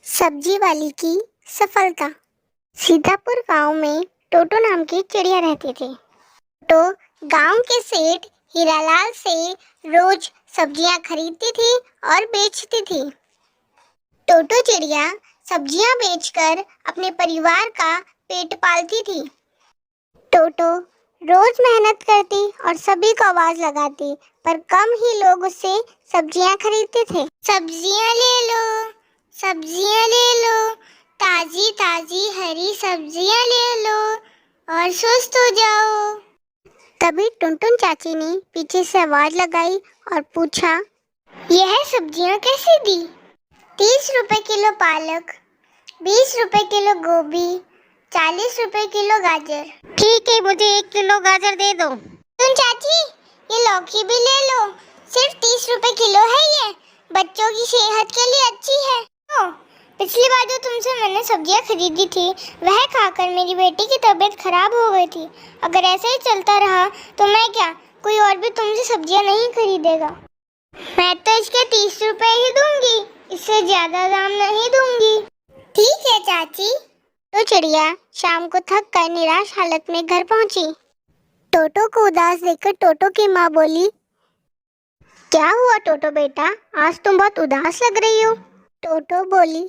सब्जी वाली की सफलता। सीतापुर गांव में टोटो नाम की चिड़िया रहती थी। तो गांव के सेठ हीरालाल से रोज सब्जियां खरीदती थी और बेचती थी। टोटो चिड़िया सब्जियां बेचकर अपने परिवार का पेट पालती थी। टोटो रोज मेहनत करती और सभी को आवाज लगाती, पर कम ही लोग उससे सब्जियां खरीदते थे। सब्जियां ले लो, सब्जियां ले लो, ताजी ताजी हरी सब्जियां ले लो और स्वस्थ हो जाओ। तभी टुनटुन चाची ने पीछे से आवाज लगाई और पूछा, यह सब्जियां कैसे दी? 30 रुपए किलो पालक, 20 रुपए किलो गोभी, 40 रुपए किलो गाजर। ठीक है, मुझे 1 किलो गाजर दे दो। टुनटुन चाची, ये लौकी भी ले लो, सिर्फ 30 रुपए किलो है। ये बच्चों की सेहत के लिए अच्छी है। पिछली बार जो तुमसे मैंने सब्जियां खरीदी थी, वह खाकर मेरी बेटी की तबीयत खराब हो गई थी। अगर ऐसे ही चलता रहा तो मैं क्या, कोई और भी तुमसे सब्जियां नहीं खरीदेगा। मैं तो इसके 30 रुपए ही दूंगी, इससे ज्यादा दाम नहीं दूंगी। ठीक है चाची। तो चिड़िया शाम को थक कर निराश हालत में घर पहुंची। टोटो को उदास देखकर टोटो की माँ बोली, क्या हुआ टोटो बेटा, आज तुम बहुत उदास लग रही हो। टोटो बोली,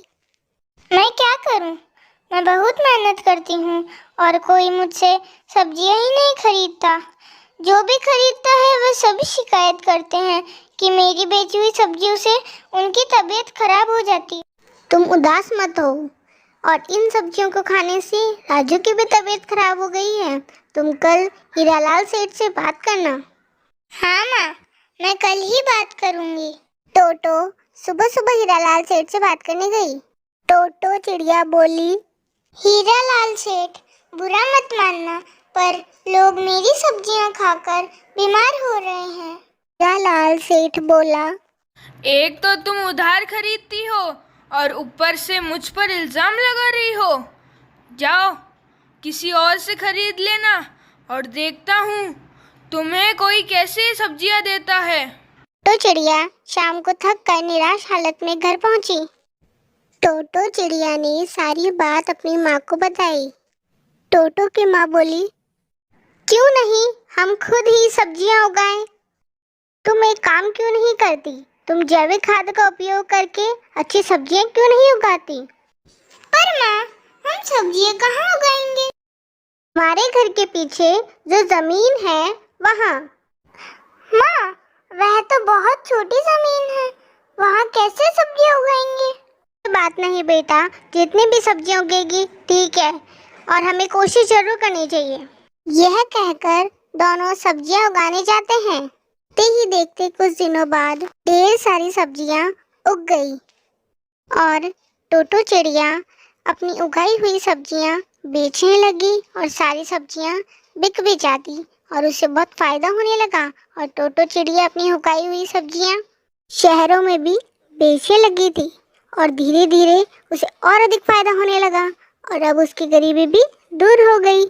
मैं क्या करूं, मैं बहुत मेहनत करती हूँ और कोई मुझसे सब्जियां ही नहीं खरीदता। जो भी खरीदता है वह सभी शिकायत करते हैं कि मेरी बेची हुई सब्जियों से उनकी तबीयत खराब हो जाती। तुम उदास मत हो, और इन सब्जियों को खाने से राजू की भी तबीयत खराब हो गई है। तुम कल हीरालाल सेठ से बात करना। हाँ माँ, मैं कल ही बात करूँगी। टोटो सुबह सुबह हीरालाल सेठ से बात करने गई। टोटो चिड़िया बोली, हीरालाल सेठ, बुरा मत मानना, पर लोग मेरी सब्जियां खाकर बीमार हो रहे हैं। हीरालाल सेठ बोला, एक तो तुम उधार खरीदती हो और ऊपर से मुझ पर इल्जाम लगा रही हो। जाओ, किसी और से खरीद लेना और देखता हूँ तुम्हें कोई कैसे सब्जियां देता है। तो चिड़िया शाम को थक कर निराश हालत में घर पहुंची। टोटो चिड़िया ने सारी बात अपनी माँ को बताई। टोटो की माँ बोली, क्यों नहीं हम खुद ही सब्जियां उगाएं? तुम एक काम क्यों नहीं करती? तुम जैविक खाद का उपयोग करके अच्छी सब्जियां क्यों नहीं उगाती? पर माँ, हम सब्जियां कहाँ उगाएंगे? हमारे घर के पीछे जो जमीन है वहाँ। माँ, वह तो बहुत छोटी जमीन है, वहाँ कैसे सब्जियां उगाएंगे? बात नहीं बेटा, जितनी भी सब्जियां उगेगी ठीक है, और हमें कोशिश जरूर करनी चाहिए। यह कहकर दोनों सब्जियां उगाने जाते हैं। देखते कुछ दिनों बाद ढेर सारी सब्जियां उग गई और टोटो चिड़िया अपनी उगाई हुई सब्जियां बेचने लगी और सारी सब्जियां बिक भी जाती और उसे बहुत फायदा होने लगा। और टोटो चिड़िया अपनी उगाई हुई सब्जियां शहरों में भी बेचने लगी थी और धीरे धीरे उसे और अधिक फायदा होने लगा और अब उसकी गरीबी भी दूर हो गई।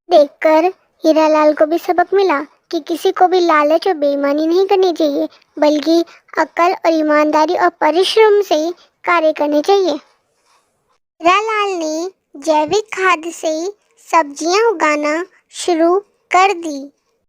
देखकर हीरालाल को भी सबक मिला कि किसी को भी लालच और बेईमानी नहीं करनी चाहिए, बल्कि अक्ल और ईमानदारी और परिश्रम से कार्य करने चाहिए। हीरालाल ने जैविक खाद से सब्जियां उगाना शुरू कर दी